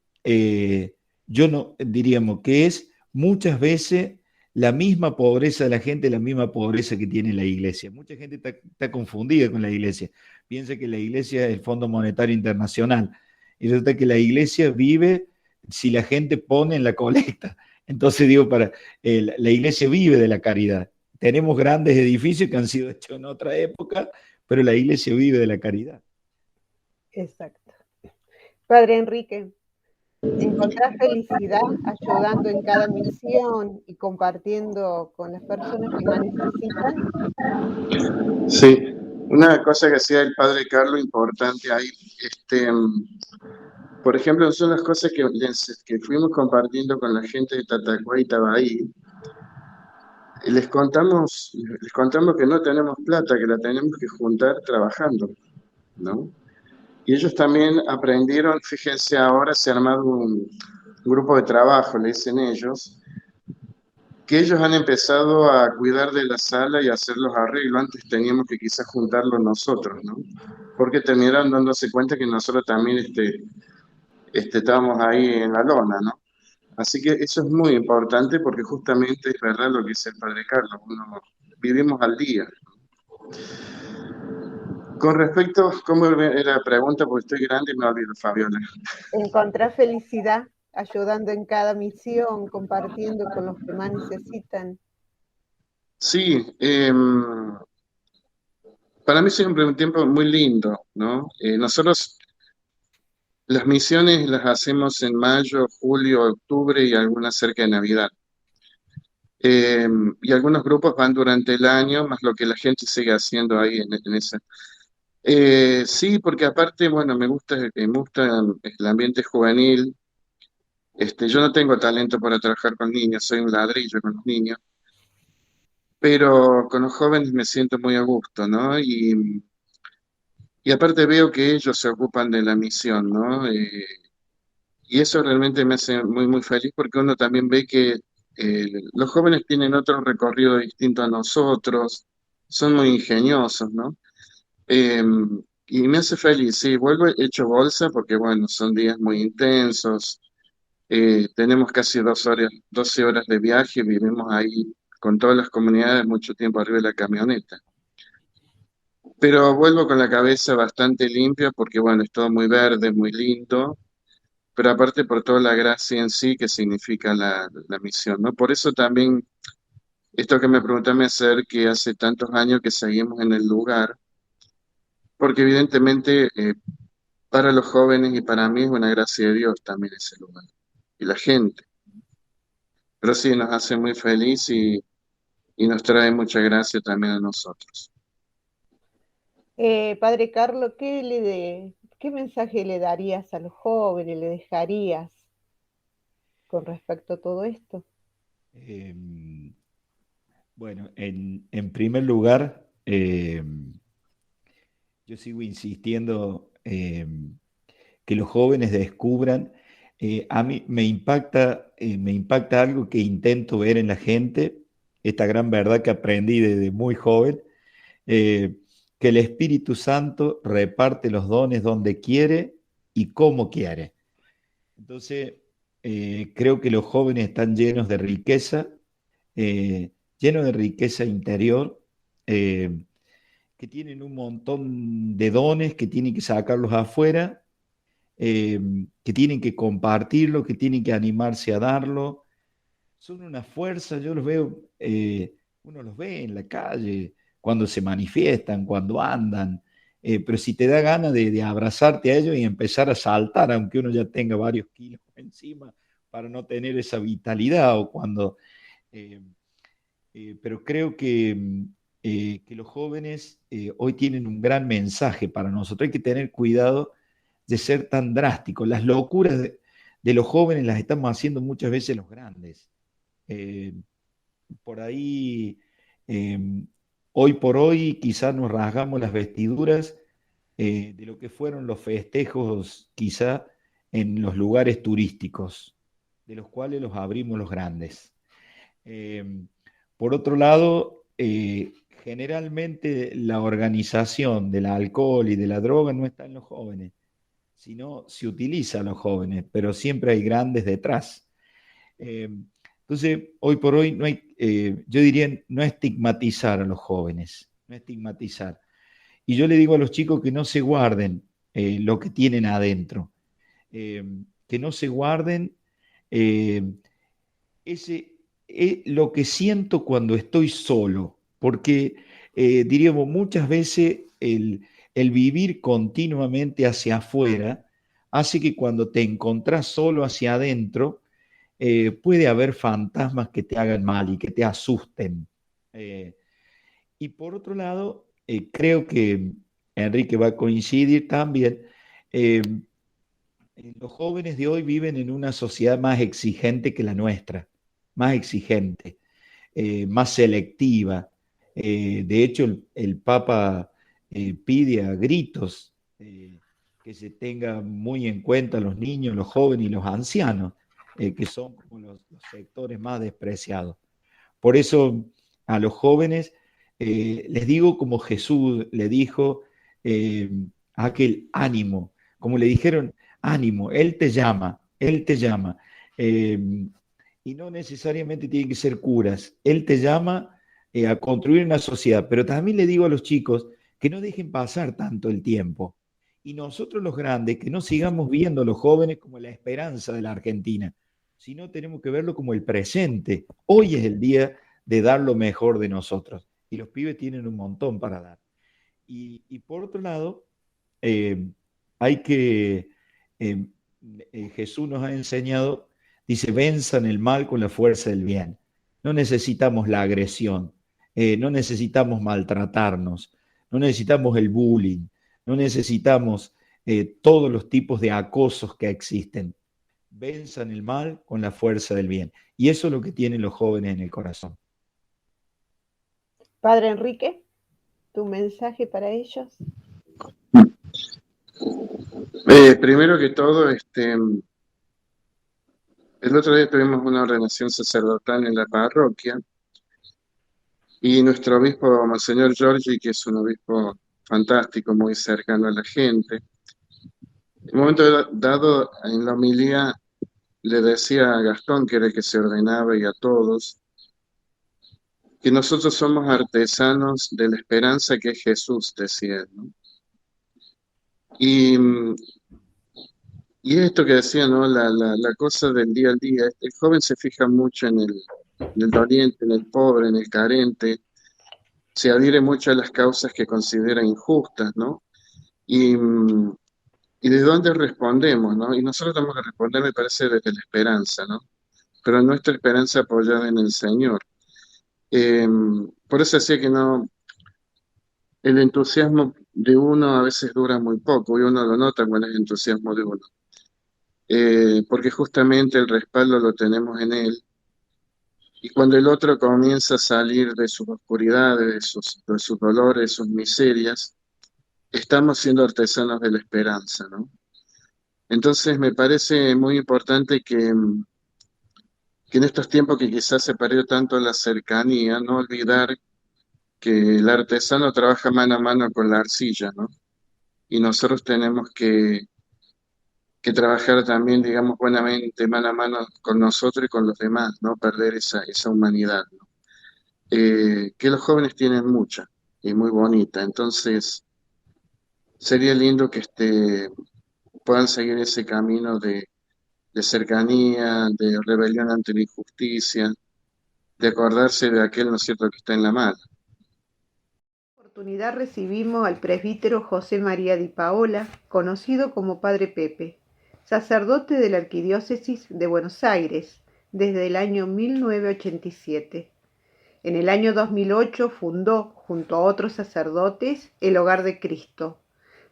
yo no, diríamos que es muchas veces la misma pobreza de la gente, la misma pobreza que tiene la iglesia. Mucha gente está confundida con la iglesia. Piensa que la iglesia es el Fondo Monetario Internacional. Y resulta que la iglesia vive si la gente pone en la colecta. Entonces digo, la iglesia vive de la caridad. Tenemos grandes edificios que han sido hechos en otra época, pero la iglesia vive de la caridad. Exacto. Padre Enrique, ¿encontrás felicidad ayudando en cada misión y compartiendo con las personas que más necesitan? Sí, una cosa que hacía el padre Carlos importante ahí, por ejemplo, son las cosas que fuimos compartiendo con la gente de Tatacuá y Tabaí. Les contamos que no tenemos plata, que la tenemos que juntar trabajando, ¿no? Y ellos también aprendieron, fíjense, ahora se ha armado un grupo de trabajo, le dicen ellos, que ellos han empezado a cuidar de la sala y a hacer los arreglos. Antes teníamos que quizás juntarlo nosotros, ¿no? Porque terminaron dándose cuenta que nosotros también estábamos ahí en la lona, ¿no? Así que eso es muy importante porque justamente es verdad lo que dice el padre Carlos, vivimos al día. Con respecto, ¿cómo era la pregunta? Porque estoy grande y me olvido, Fabiola. ¿Encontrás felicidad ayudando en cada misión, compartiendo con los que más necesitan? Sí, para mí siempre un tiempo muy lindo, ¿no? Nosotros Las misiones las hacemos en mayo, julio, octubre y algunas cerca de Navidad. Eh, y algunos grupos van durante el año, más lo que la gente sigue haciendo ahí en esa. Sí, porque aparte, bueno, me gusta el ambiente juvenil. Yo no tengo talento para trabajar con niños, soy un ladrillo con los niños, pero con los jóvenes me siento muy a gusto, ¿no? Y aparte veo que ellos se ocupan de la misión, ¿no? Y eso realmente me hace muy, muy feliz porque uno también ve que los jóvenes tienen otro recorrido distinto a nosotros, son muy ingeniosos, ¿no? Eh, y me hace feliz, sí, vuelvo hecho bolsa porque, bueno, son días muy intensos. Tenemos casi 2 horas, 12 horas de viaje, vivimos ahí con todas las comunidades mucho tiempo arriba de la camioneta. Pero vuelvo con la cabeza bastante limpia porque, bueno, es todo muy verde, muy lindo, pero aparte por toda la gracia en sí que significa la misión, ¿no? Por eso también esto que me pregunté me hacer que hace tantos años que seguimos en el lugar, porque evidentemente para los jóvenes y para mí es una gracia de Dios también ese lugar y la gente. Pero sí, nos hace muy feliz y nos trae mucha gracia también a nosotros. Padre Carlos, ¿qué mensaje le darías a los jóvenes, le dejarías con respecto a todo esto? Eh, bueno, en primer lugar, yo sigo insistiendo que los jóvenes descubran. A mí me impacta algo que intento ver en la gente, esta gran verdad que aprendí desde muy joven, eh, que el Espíritu Santo reparte los dones donde quiere y como quiere. Entonces, creo que los jóvenes están eh, llenos de riqueza interior, eh, que tienen un montón de dones, que tienen que sacarlos afuera, eh, que tienen que compartirlo, que tienen que animarse a darlo. Son una fuerza, yo los veo, uno los ve en la calle, cuando se manifiestan, cuando andan, pero si te da ganas de abrazarte a ellos y empezar a saltar, aunque uno ya tenga varios kilos encima, para no tener esa vitalidad, o cuando... eh, pero creo que los jóvenes hoy tienen un gran mensaje para nosotros. Hay que tener cuidado de ser tan drásticos. Las locuras de los jóvenes las estamos haciendo muchas veces los grandes. Eh, por ahí, eh, hoy por hoy, quizás nos rasgamos las vestiduras de lo que fueron los festejos, quizá en los lugares turísticos, de los cuales los abrimos los grandes. Eh, por otro lado, generalmente la organización del alcohol y de la droga no está en los jóvenes, sino se utiliza a los jóvenes, pero siempre hay grandes detrás. Eh, entonces, hoy por hoy no hay, yo diría, no estigmatizar a los jóvenes, no estigmatizar. Y yo le digo a los chicos que no se guarden lo que tienen adentro, eh, que no se guarden eh, lo que siento cuando estoy solo, porque diríamos muchas veces el vivir continuamente hacia afuera hace que cuando te encontrás solo hacia adentro, puede haber fantasmas que te hagan mal y que te asusten. Eh, y por otro lado, creo que Enrique va a coincidir también, eh, los jóvenes de hoy viven en una sociedad más exigente que la nuestra, más exigente, más selectiva. De hecho, el Papa pide a gritos que se tenga muy en cuenta los niños, los jóvenes y los ancianos, que son como los sectores más despreciados. Por eso a los jóvenes les digo como Jesús le dijo eh, a aquel ánimo, como le dijeron, ánimo, Él te llama. Eh, y no necesariamente tienen que ser curas, Él te llama a construir una sociedad, pero también le digo a los chicos que no dejen pasar tanto el tiempo. Y nosotros los grandes, que no sigamos viendo a los jóvenes como la esperanza de la Argentina, sino tenemos que verlo como el presente. Hoy es el día de dar lo mejor de nosotros. Y los pibes tienen un montón para dar. Y por otro lado, eh, hay que eh, Jesús nos ha enseñado, dice, venzan el mal con la fuerza del bien. No necesitamos la agresión, no necesitamos maltratarnos, no necesitamos el bullying, no necesitamos todos los tipos de acosos que existen. Venzan el mal con la fuerza del bien. Y eso es lo que tienen los jóvenes en el corazón. Padre Enrique, ¿tu mensaje para ellos? Primero que todo, el otro día tuvimos una ordenación sacerdotal en la parroquia y nuestro obispo, Monseñor Giorgi, que es un obispo fantástico, muy cercano a la gente, en un momento dado en la homilía le decía a Gastón, que era el que se ordenaba, y a todos, que nosotros somos artesanos de la esperanza que es Jesús, decía él, ¿no? Y, y esto que decía, ¿no? La cosa del día al día, el joven se fija mucho en el doliente, en el pobre, en el carente, se adhiere mucho a las causas que considera injustas, ¿no? Y, y de dónde respondemos, ¿no? Y nosotros tenemos que responder, me parece, desde la esperanza, ¿no? Pero nuestra esperanza apoyada en el Señor. Eh, por eso decía que no, el entusiasmo de uno a veces dura muy poco y uno lo nota cuando es entusiasmo de uno. Porque justamente el respaldo lo tenemos en él. Y cuando el otro comienza a salir de sus oscuridades, de sus dolores, sus miserias, estamos siendo artesanos de la esperanza, ¿no? Entonces me parece muy importante que en estos tiempos que quizás se perdió tanto la cercanía, no olvidar que el artesano trabaja mano a mano con la arcilla, ¿no? Y nosotros tenemos que trabajar también, digamos, buenamente, mano a mano con nosotros y con los demás, ¿no? Perder esa humanidad, ¿no? Que los jóvenes tienen mucha y muy bonita, entonces sería lindo que puedan seguir ese camino de cercanía, de rebelión ante la injusticia, de acordarse de aquel, ¿no es cierto?, que está en la mala. Oportunidad recibimos al presbítero José María Di Paola, conocido como Padre Pepe, sacerdote de la Arquidiócesis de Buenos Aires desde el año 1987. En el año 2008 fundó, junto a otros sacerdotes, el Hogar de Cristo,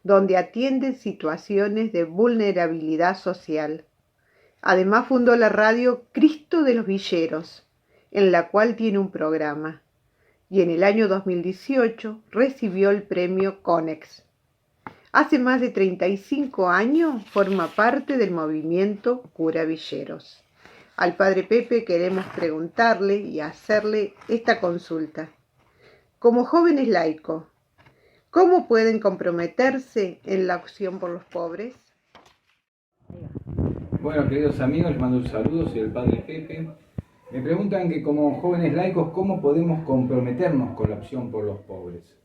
donde atienden situaciones de vulnerabilidad social. Además fundó la radio Cristo de los Villeros, en la cual tiene un programa, y en el año 2018 recibió el premio Conex. Hace más de 35 años forma parte del movimiento Cura Villeros. Al Padre Pepe queremos preguntarle y hacerle esta consulta. Como jóvenes laicos, ¿cómo pueden comprometerse en la acción por los pobres? Bueno, queridos amigos, les mando un saludo, soy el Padre Pepe. Me preguntan que como jóvenes laicos, ¿cómo podemos comprometernos con la opción por los pobres?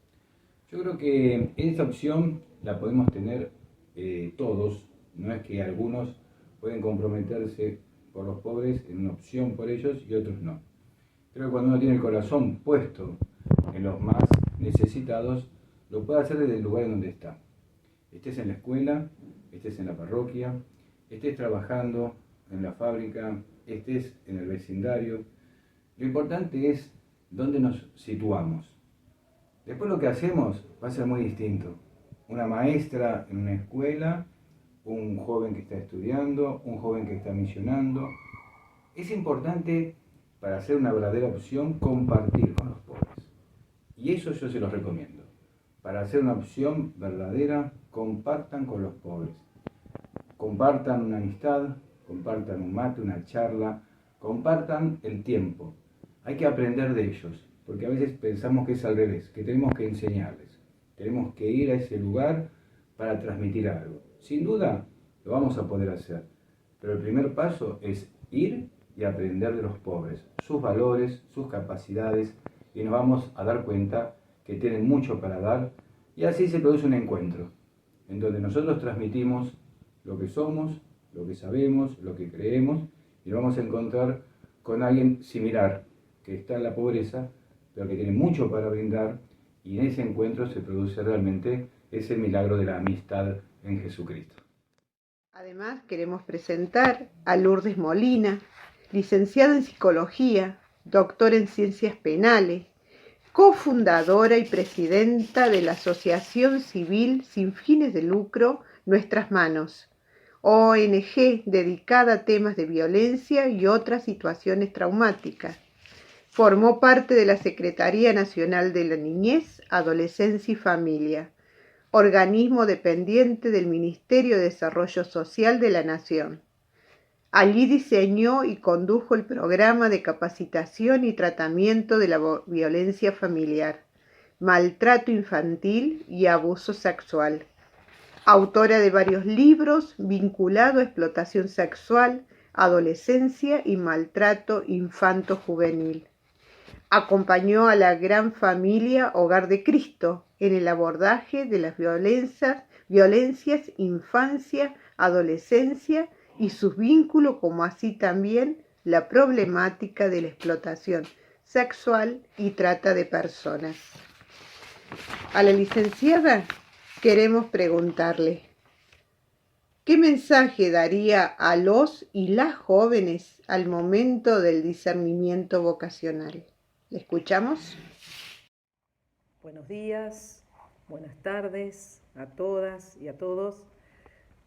Yo creo que esa opción la podemos tener todos, no es que algunos pueden comprometerse por los pobres en una opción por ellos y otros no. Creo que cuando uno tiene el corazón puesto en los más necesitados, lo puede hacer desde el lugar en donde está. Estés en la escuela, estés en la parroquia, estés trabajando en la fábrica, estés en el vecindario. Lo importante es dónde nos situamos. Después lo que hacemos va a ser muy distinto. Una maestra en una escuela, un joven que está estudiando, un joven que está misionando. Es importante, para hacer una verdadera opción, compartir con los pobres. Y eso yo se los recomiendo. Para hacer una opción verdadera, compartan con los pobres. Compartan una amistad, compartan un mate, una charla, compartan el tiempo. Hay que aprender de ellos, porque a veces pensamos que es al revés, que tenemos que enseñarles. Tenemos que ir a ese lugar para transmitir algo. Sin duda, lo vamos a poder hacer, pero el primer paso es ir y aprender de los pobres, sus valores, sus capacidades, y nos vamos a dar cuenta que tienen mucho para dar, y así se produce un encuentro, en donde nosotros transmitimos lo que somos, lo que sabemos, lo que creemos, y nos vamos a encontrar con alguien similar, que está en la pobreza, pero que tiene mucho para brindar, y en ese encuentro se produce realmente ese milagro de la amistad en Jesucristo. Además, queremos presentar a Lourdes Molina, licenciada en Psicología, doctora en Ciencias Penales, cofundadora y presidenta de la Asociación Civil Sin Fines de Lucro Nuestras Manos, ONG dedicada a temas de violencia y otras situaciones traumáticas. Formó parte de la Secretaría Nacional de la Niñez, Adolescencia y Familia, organismo dependiente del Ministerio de Desarrollo Social de la Nación. Allí diseñó y condujo el programa de capacitación y tratamiento de la violencia familiar, maltrato infantil y abuso sexual. Autora de varios libros vinculados a explotación sexual, adolescencia y maltrato infanto-juvenil. Acompañó a la gran familia Hogar de Cristo en el abordaje de las violencias infancia, adolescencia y sus vínculos, como así también la problemática de la explotación sexual y trata de personas. A la licenciada queremos preguntarle, ¿qué mensaje daría a los y las jóvenes al momento del discernimiento vocacional? ¿Le escuchamos? Buenos días, buenas tardes a todas y a todos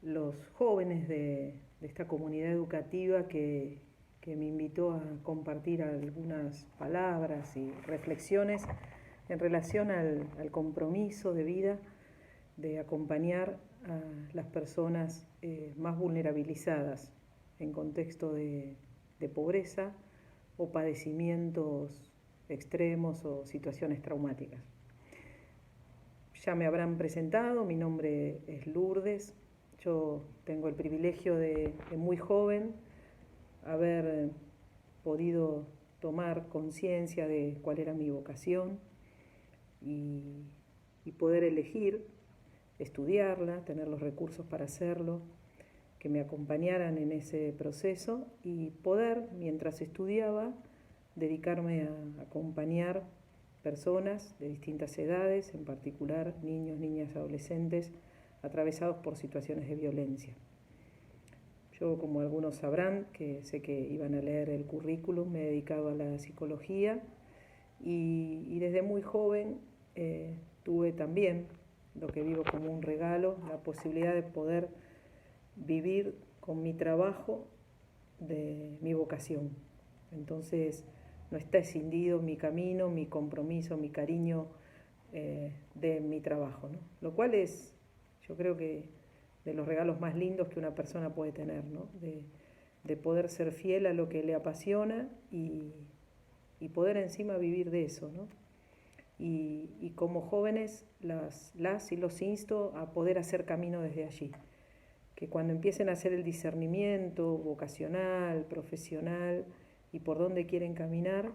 los jóvenes de esta comunidad educativa que me invitó a compartir algunas palabras y reflexiones en relación al compromiso de vida de acompañar a las personas más vulnerabilizadas en contexto de pobreza o padecimientos extremos o situaciones traumáticas. Ya me habrán presentado, mi nombre es Lourdes. Yo tengo el privilegio de muy joven haber podido tomar conciencia de cuál era mi vocación y poder elegir estudiarla, tener los recursos para hacerlo, que me acompañaran en ese proceso y poder, mientras estudiaba, dedicarme a acompañar personas de distintas edades, en particular niños, niñas, adolescentes, atravesados por situaciones de violencia. Yo, como algunos sabrán, que sé que iban a leer el currículum, me he dedicado a la psicología y desde muy joven tuve también, lo que vivo como un regalo, la posibilidad de poder vivir con mi trabajo de mi vocación. Entonces, no está escindido mi camino, mi compromiso, mi cariño de mi trabajo, ¿no? Lo cual es, yo creo que de los regalos más lindos que una persona puede tener, ¿no? De poder ser fiel a lo que le apasiona y poder encima vivir de eso, ¿no? Y como jóvenes las y los insto a poder hacer camino desde allí, que cuando empiecen a hacer el discernimiento vocacional, profesional y por dónde quieren caminar,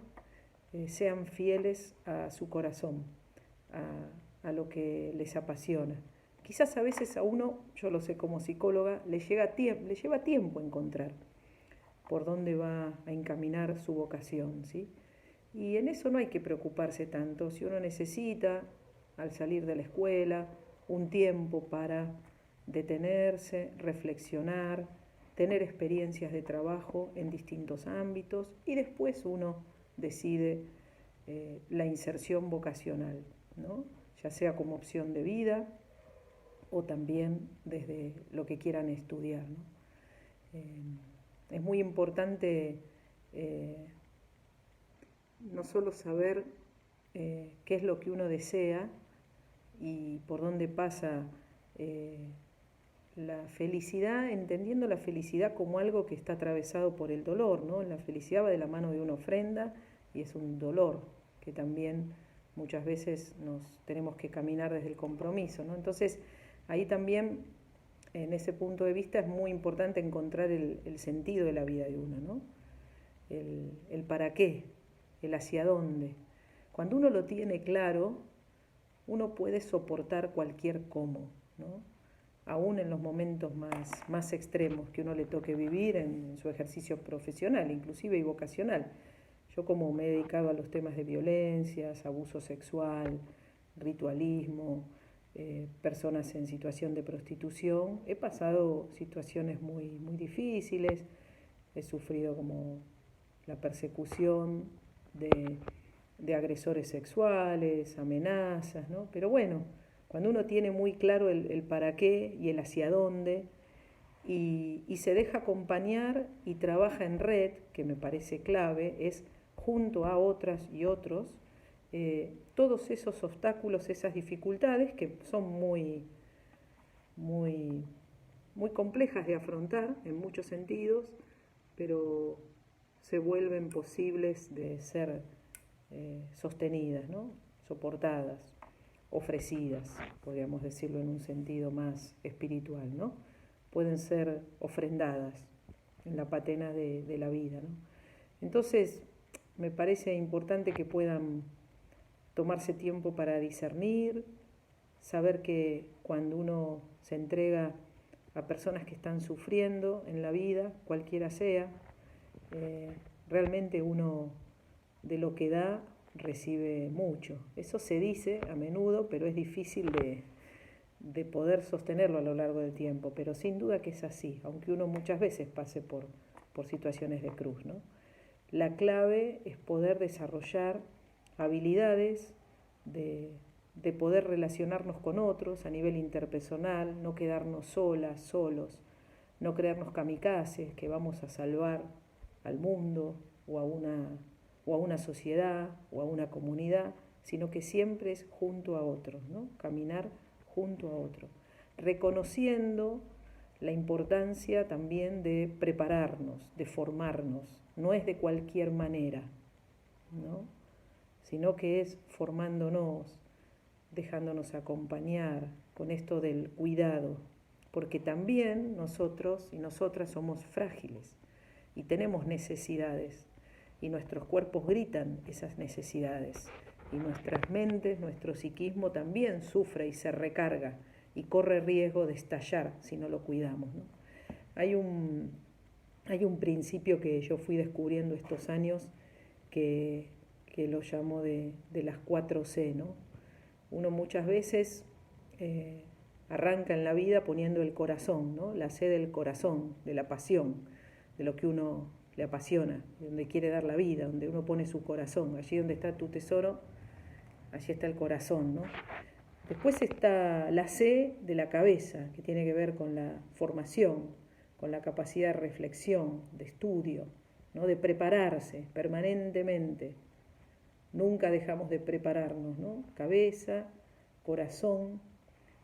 sean fieles a su corazón, a lo que les apasiona. Quizás a veces a uno, yo lo sé como psicóloga, le lleva tiempo encontrar por dónde va a encaminar su vocación, ¿sí? Y en eso no hay que preocuparse tanto. Si uno necesita, al salir de la escuela, un tiempo para detenerse, reflexionar, tener experiencias de trabajo en distintos ámbitos y después uno decide la inserción vocacional, ¿no? Ya sea como opción de vida o también desde lo que quieran estudiar, ¿no? Es muy importante no solo saber qué es lo que uno desea y por dónde pasa la felicidad, entendiendo la felicidad como algo que está atravesado por el dolor, ¿no? La felicidad va de la mano de una ofrenda y es un dolor que también muchas veces nos tenemos que caminar desde el compromiso, ¿no? Entonces, ahí también, en ese punto de vista, es muy importante encontrar el sentido de la vida de uno, ¿no? El para qué, el hacia dónde. Cuando uno lo tiene claro, uno puede soportar cualquier cómo, ¿no? Aún en los momentos más extremos que uno le toque vivir en su ejercicio profesional, inclusive y vocacional. Yo, como me he dedicado a los temas de violencias, abuso sexual, ritualismo, personas en situación de prostitución. He pasado situaciones muy, muy difíciles, he sufrido como la persecución de agresores sexuales, amenazas, ¿no? Pero bueno, cuando uno tiene muy claro el para qué y el hacia dónde, y se deja acompañar y trabaja en red, que me parece clave, es junto a otras y otros, todos esos obstáculos, esas dificultades que son muy, muy, muy complejas de afrontar en muchos sentidos, pero se vuelven posibles de ser sostenidas, ¿no? Soportadas, ofrecidas, podríamos decirlo en un sentido más espiritual, ¿no? Pueden ser ofrendadas en la patena de la vida, ¿no? Entonces, me parece importante que puedan tomarse tiempo para discernir, saber que cuando uno se entrega a personas que están sufriendo en la vida, cualquiera sea, realmente uno de lo que da recibe mucho. Eso se dice a menudo, pero es difícil de poder sostenerlo a lo largo del tiempo, pero sin duda que es así, aunque uno muchas veces pase por situaciones de cruz, ¿no? La clave es poder desarrollar habilidades de poder relacionarnos con otros a nivel interpersonal, no quedarnos solas, solos, no creernos kamikazes, que vamos a salvar al mundo o a una sociedad o a una comunidad, sino que siempre es junto a otros, ¿no? Caminar junto a otros, reconociendo la importancia también de prepararnos, de formarnos. No es de cualquier manera, ¿no? Sino que es formándonos, dejándonos acompañar con esto del cuidado, porque también nosotros y nosotras somos frágiles y tenemos necesidades, y nuestros cuerpos gritan esas necesidades, y nuestras mentes, nuestro psiquismo también sufre y se recarga y corre riesgo de estallar si no lo cuidamos, ¿no? Hay un principio que yo fui descubriendo estos años que lo llamo de las 4C, ¿no? Uno muchas veces arranca en la vida poniendo el corazón, ¿no? La C del corazón, de la pasión, de lo que uno le apasiona, de donde quiere dar la vida, donde uno pone su corazón. Allí donde está tu tesoro, allí está el corazón, ¿no? Después está la C de la cabeza, que tiene que ver con la formación, con la capacidad de reflexión, de estudio, ¿no? De prepararse permanentemente. Nunca dejamos de prepararnos, ¿no? Cabeza, corazón,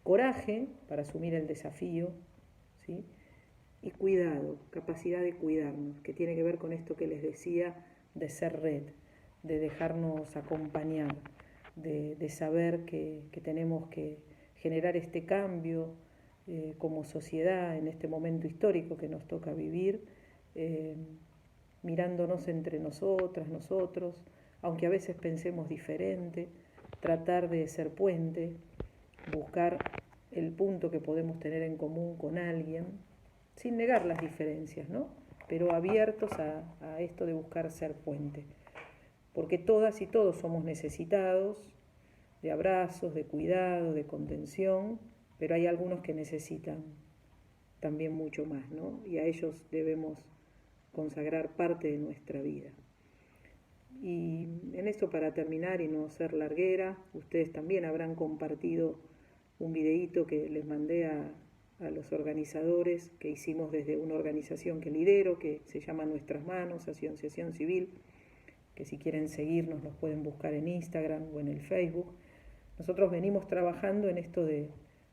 coraje para asumir el desafío, ¿sí? Y cuidado, capacidad de cuidarnos, que tiene que ver con esto que les decía de ser red, de dejarnos acompañar, de saber que tenemos que generar este cambio como sociedad en este momento histórico que nos toca vivir, mirándonos entre nosotras, nosotros, aunque a veces pensemos diferente, tratar de ser puente, buscar el punto que podemos tener en común con alguien, sin negar las diferencias, ¿no? Pero abiertos a esto de buscar ser puente. Porque todas y todos somos necesitados de abrazos, de cuidado, de contención, pero hay algunos que necesitan también mucho más, ¿no? Y a ellos debemos consagrar parte de nuestra vida. Y en esto, para terminar y no ser larguera, ustedes también habrán compartido un videíto que les mandé a los organizadores, que hicimos desde una organización que lidero, que se llama Nuestras Manos, Asociación Civil, que si quieren seguirnos nos pueden buscar en Instagram o en el Facebook. Nosotros venimos trabajando en esto de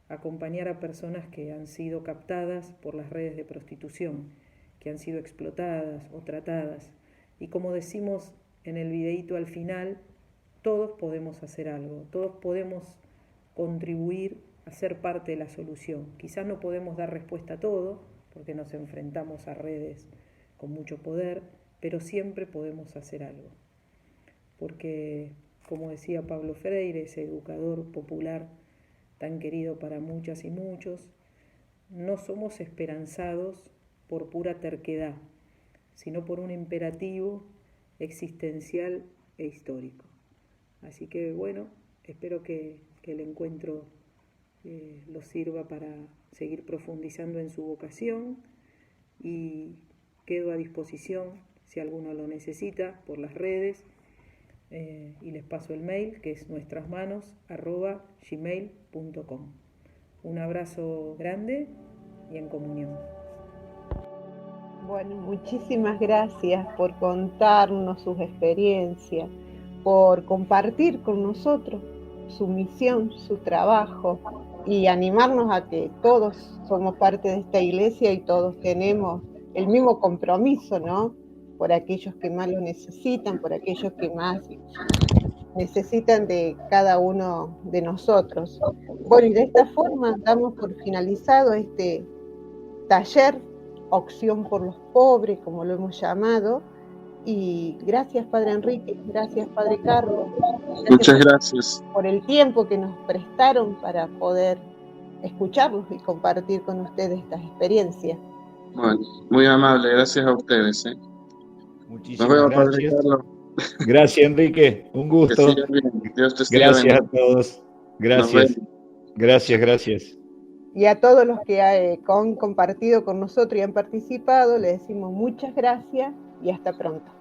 acompañar a personas que han sido captadas por las redes de prostitución, que han sido explotadas o tratadas. Y como decimos en el videíto al final, todos podemos hacer algo, todos podemos contribuir a ser parte de la solución. Quizás no podemos dar respuesta a todo, porque nos enfrentamos a redes con mucho poder, pero siempre podemos hacer algo. Porque, como decía Pablo Freire, ese educador popular tan querido para muchas y muchos, no somos esperanzados por pura terquedad, sino por un imperativo existencial e histórico. Así que bueno, espero que el encuentro los sirva para seguir profundizando en su vocación, y quedo a disposición si alguno lo necesita por las redes, y les paso el mail, que es nuestrasmanos@gmail.com. Un abrazo grande y en comunión. Bueno, muchísimas gracias por contarnos sus experiencias, por compartir con nosotros su misión, su trabajo, y animarnos a que todos somos parte de esta iglesia y todos tenemos el mismo compromiso, ¿no? Por aquellos que más lo necesitan, por aquellos que más necesitan de cada uno de nosotros. Bueno, y de esta forma damos por finalizado este taller Opción por los Pobres, como lo hemos llamado. Y gracias, Padre Enrique, gracias, Padre Carlos. Muchas gracias. Por el tiempo que nos prestaron para poder escucharlos y compartir con ustedes estas experiencias. Bueno, muy amable, gracias a ustedes. Muchísimas Nos vemos, Padre gracias. Carlos. Gracias, Enrique. Un Que gusto. sigan bien. Dios te siga Gracias a bendiciendo. todos. Nos Gracias. vemos. Y Gracias. a todos los que han compartido con nosotros y han participado, les decimos muchas gracias y hasta pronto.